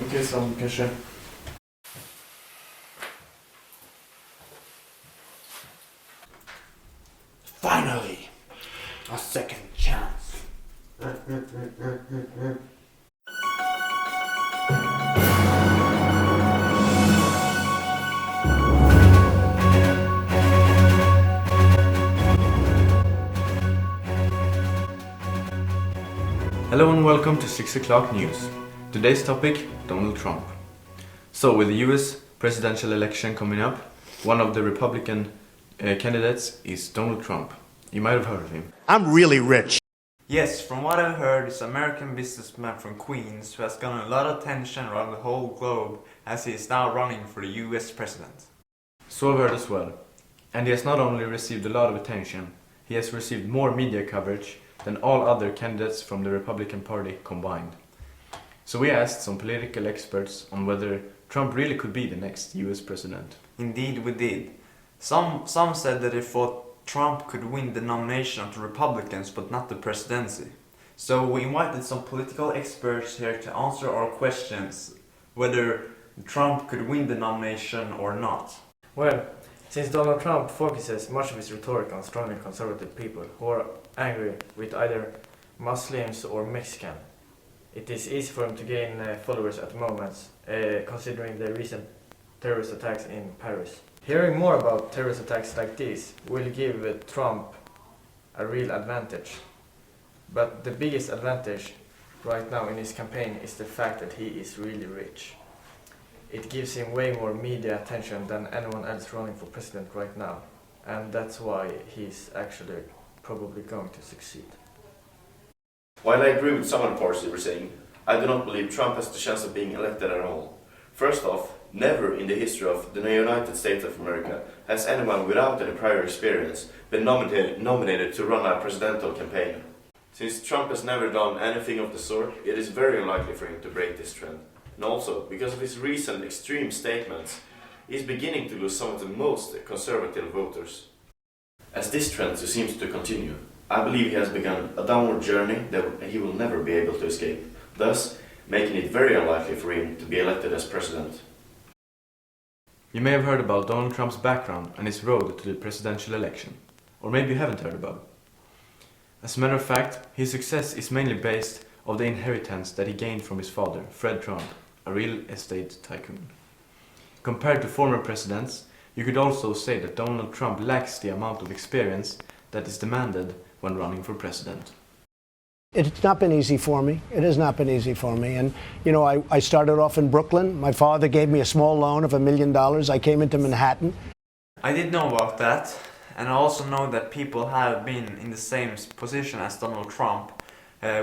Okej, så kanske. Finally, a second chance. Hello and welcome to 6 o'clock news. Today's topic, Donald Trump. So with the US presidential election coming up, one of the Republican candidates is Donald Trump. You might have heard of him. I'm really rich. Yes, from what I've heard, he's an American businessman from Queens who has gotten a lot of attention around the whole globe as he is now running for the US president. So I've heard as well. And he has not only received a lot of attention, he has received more media coverage than all other candidates from the Republican Party combined. So we asked some political experts on whether Trump really could be the next US president. Indeed we did. Some said that they thought Trump could win the nomination of the Republicans but not the presidency. So we invited some political experts here to answer our questions whether Trump could win the nomination or not. Well, since Donald Trump focuses much of his rhetoric on strongly conservative people who are angry with either Muslims or Mexican, it is easy for him to gain followers at the moment, considering the recent terrorist attacks in Paris. Hearing more about terrorist attacks like this will give Trump a real advantage. But the biggest advantage right now in his campaign is the fact that he is really rich. It gives him way more media attention than anyone else running for president right now. And that's why he's actually probably going to succeed. While I agree with some of the parts you were saying, I do not believe Trump has the chance of being elected at all. First off, never in the history of the United States of America has anyone without any prior experience been nominated to run a presidential campaign. Since Trump has never done anything of the sort, it is very unlikely for him to break this trend. And also, because of his recent extreme statements, he's beginning to lose some of the most conservative voters. As this trend seems to continue, I believe he has begun a downward journey that he will never be able to escape, thus making it very unlikely for him to be elected as president. You may have heard about Donald Trump's background and his road to the presidential election. Or maybe you haven't heard about it. As a matter of fact, his success is mainly based on the inheritance that he gained from his father, Fred Trump, a real estate tycoon. Compared to former presidents, you could also say that Donald Trump lacks the amount of experience that is demanded when running for president. It's not been easy for me. It has not been easy for me. And, you know, I started off in Brooklyn. My father gave me a small loan of $1 million. I came into Manhattan. I did know about that, and I also know that people have been in the same position as Donald Trump,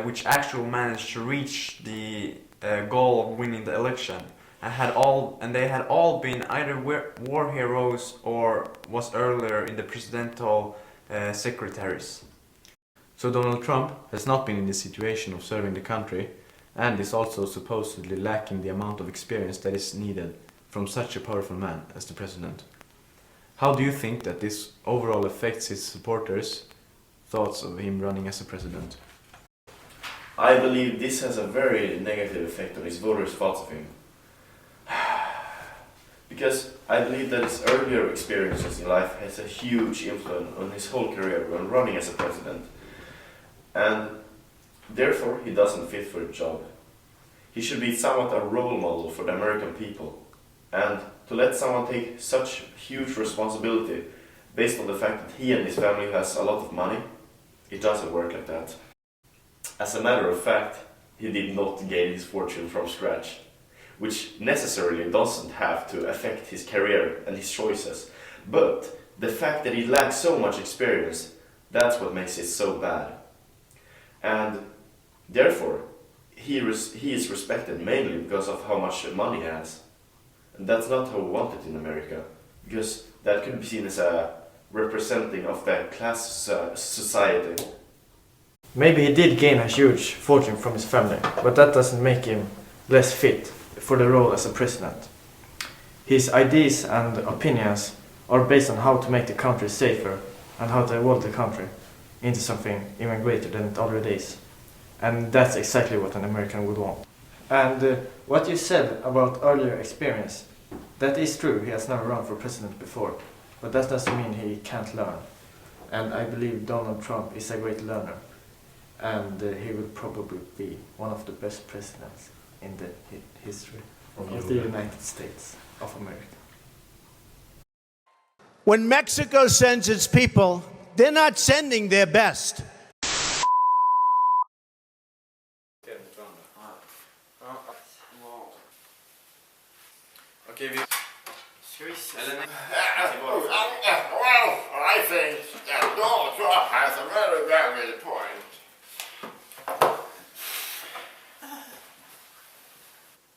which actually managed to reach the goal of winning the election. And they had all been either war heroes or was earlier in the presidential secretaries. So Donald Trump has not been in the situation of serving the country and is also supposedly lacking the amount of experience that is needed from such a powerful man as the president. How do you think that this overall affects his supporters' thoughts of him running as a president? I believe this has a very negative effect on his voters' thoughts of him. Because I believe that his earlier experiences in life has a huge influence on his whole career when running as a president. And therefore he doesn't fit for the job. He should be somewhat a role model for the American people. And to let someone take such huge responsibility based on the fact that he and his family has a lot of money, it doesn't work like that. As a matter of fact, he did not gain his fortune from scratch, which necessarily doesn't have to affect his career and his choices. But the fact that he lacks so much experience, that's what makes it so bad. And therefore, he is respected mainly because of how much money he has. And that's not how we want it in America, because that could be seen as a representing of the class society. Maybe he did gain a huge fortune from his family, but that doesn't make him less fit for the role as a president. His ideas and opinions are based on how to make the country safer and how to evolve the country into something even greater than it already is. And that's exactly what an American would want. And what you said about earlier experience, that is true. He has never run for president before, but that doesn't mean he can't learn. And I believe Donald Trump is a great learner, and he will probably be one of the best presidents in the history of the United States of America. When Mexico sends its people, they're not sending their best. Okej, vi... Well, I think that Donald Trump has a very valid point.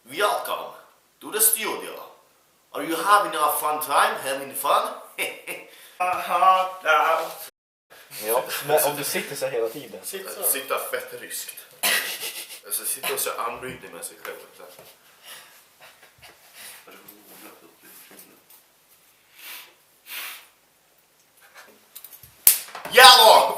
Welcome to the studio. Are you having a fun time? Having fun? Ja, men om du sitter så hela tiden. Sitta fett ryskt. Alltså sitta och så anryddig med sig själv. Yellow!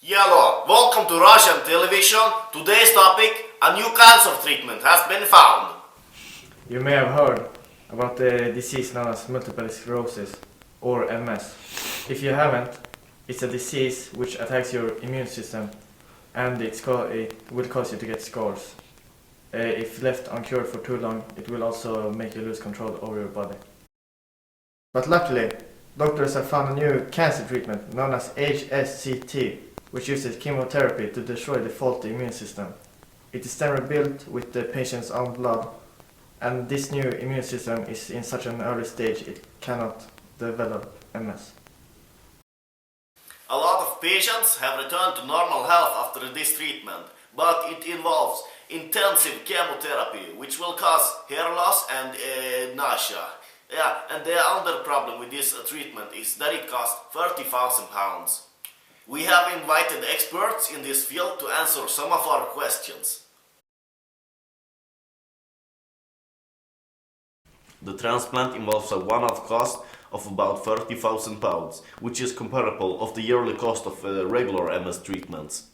Yellow, welcome to Russian television. Today's topic, a new cancer treatment has been found. You may have heard about the disease known as multiple sclerosis, or MS. If you haven't, it's a disease which attacks your immune system, and it will cause you to get scars. If left uncured for too long, it will also make you lose control over your body. But luckily, doctors have found a new cancer treatment known as HSCT, which uses chemotherapy to destroy the faulty immune system. It is then rebuilt with the patient's own blood, and this new immune system is in such an early stage it cannot develop MS. A lot of patients have returned to normal health after this treatment, but it involves intensive chemotherapy, which will cause hair loss and nausea. Yeah, and the other problem with this treatment is that it costs £30,000. We have invited experts in this field to answer some of our questions. The transplant involves a one-off cost of about £30,000, which is comparable of the yearly cost of regular MS treatments.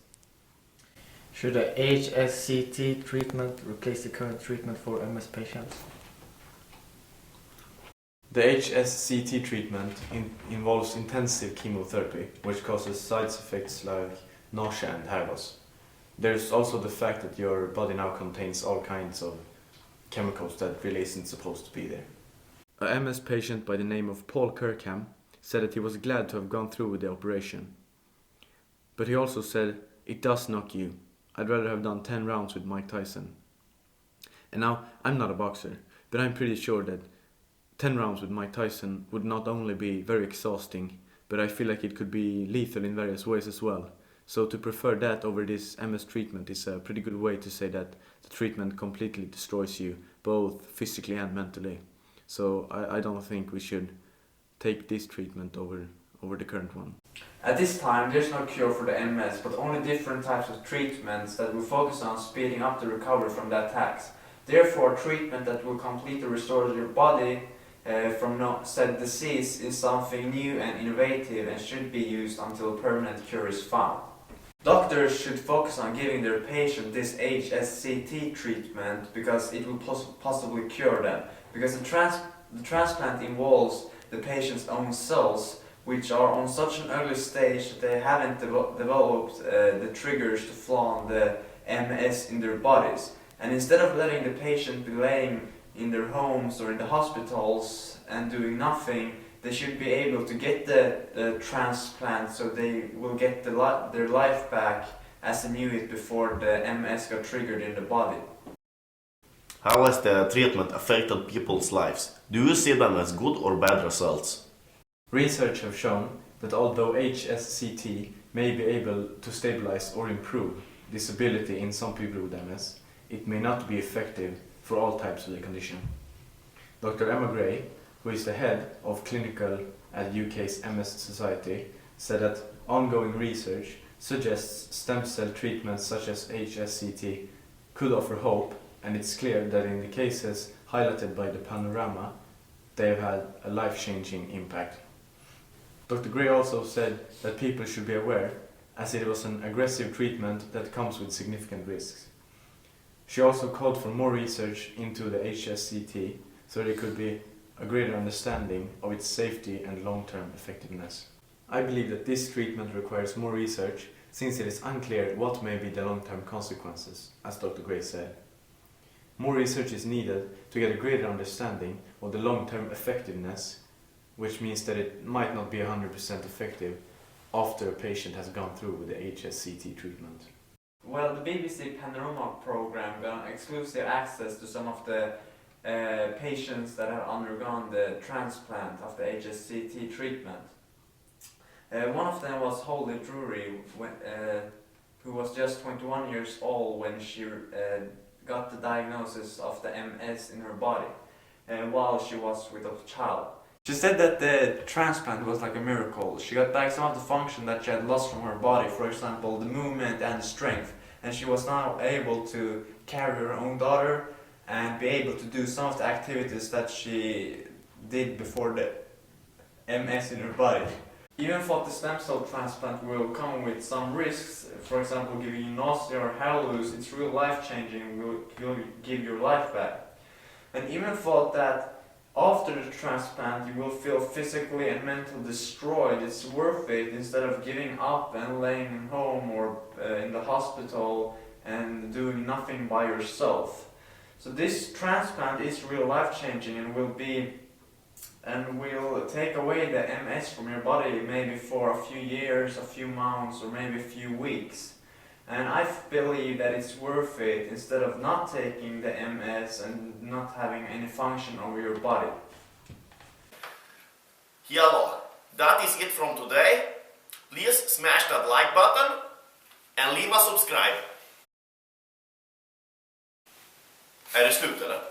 Should a HSCT treatment replace the current treatment for MS patients? The HSCT treatment involves intensive chemotherapy, which causes side effects like nausea and hair loss. There's also the fact that your body now contains all kinds of chemicals that really isn't supposed to be there. A MS patient by the name of Paul Kirkham said that he was glad to have gone through with the operation. But he also said, "It does knock you. I'd rather have done 10 rounds with Mike Tyson." And now, I'm not a boxer, but I'm pretty sure that 10 rounds with Mike Tyson would not only be very exhausting, but I feel like it could be lethal in various ways as well. So to prefer that over this MS treatment is a pretty good way to say that the treatment completely destroys you, both physically and mentally. So I don't think we should take this treatment over the current one. At this time, there's no cure for the MS, but only different types of treatments that will focus on speeding up the recovery from the attacks. Therefore, treatment that will completely restore your body from said disease is something new and innovative and should be used until a permanent cure is found. Doctors should focus on giving their patient this HSCT treatment because it will possibly cure them. Because the transplant involves the patient's own cells, which are on such an early stage that they haven't developed the triggers to flaunt the MS in their bodies. And instead of letting the patient be laying in their homes or in the hospitals and doing nothing, they should be able to get the transplant so they will get their life back as they knew it before the MS got triggered in the body. How has the treatment affected people's lives? Do you see them as good or bad results? Research have shown that although HSCT may be able to stabilize or improve disability in some people with MS, it may not be effective for all types of the condition. Dr. Emma Gray, who is the head of clinical at UK's MS Society, said that ongoing research suggests stem cell treatments such as HSCT could offer hope, and it's clear that in the cases highlighted by the panorama, they have had a life-changing impact. Dr. Gray also said that people should be aware, as it was an aggressive treatment that comes with significant risks. She also called for more research into the HSCT so there could be a greater understanding of its safety and long-term effectiveness. I believe that this treatment requires more research since it is unclear what may be the long-term consequences, as Dr. Gray said. More research is needed to get a greater understanding of the long-term effectiveness, which means that it might not be 100% effective after a patient has gone through with the HSCT treatment. Well, the BBC Panorama program got exclusive access to some of the patients that have undergone the transplant of the HSCT treatment. One of them was Holly Drury, who was just 21 years old when she got the diagnosis of the MS in her body while she was with a child. She said that the transplant was like a miracle. She got back some of the function that she had lost from her body, for example, the movement and the strength. And she was now able to carry her own daughter and be able to do some of the activities that she did before the MS in her body. Even thought the stem cell transplant will come with some risks, for example, giving you nausea or hair loss. It's real life-changing, will give your life back. And even thought that after the transplant you will feel physically and mentally destroyed. It's worth it instead of giving up and laying in home or in the hospital and doing nothing by yourself. So this transplant is real life-changing and will take away the MS from your body maybe for a few years, a few months, or maybe a few weeks. And I believe that it's worth it instead of not taking the MS and not having any function over your body. Hello, that is it from today. Please smash that like button and leave a subscribe. Är det slut eller?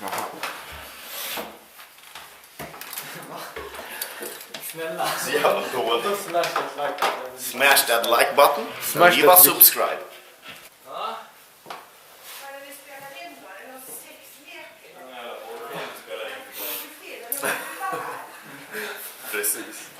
Jaha. Snälla. Så jävla dåligt. Smash that Smash that like like button. button and leave a subscribe. Ja. Vad är det vi spelar in då? Är det någon sexlek? Precis.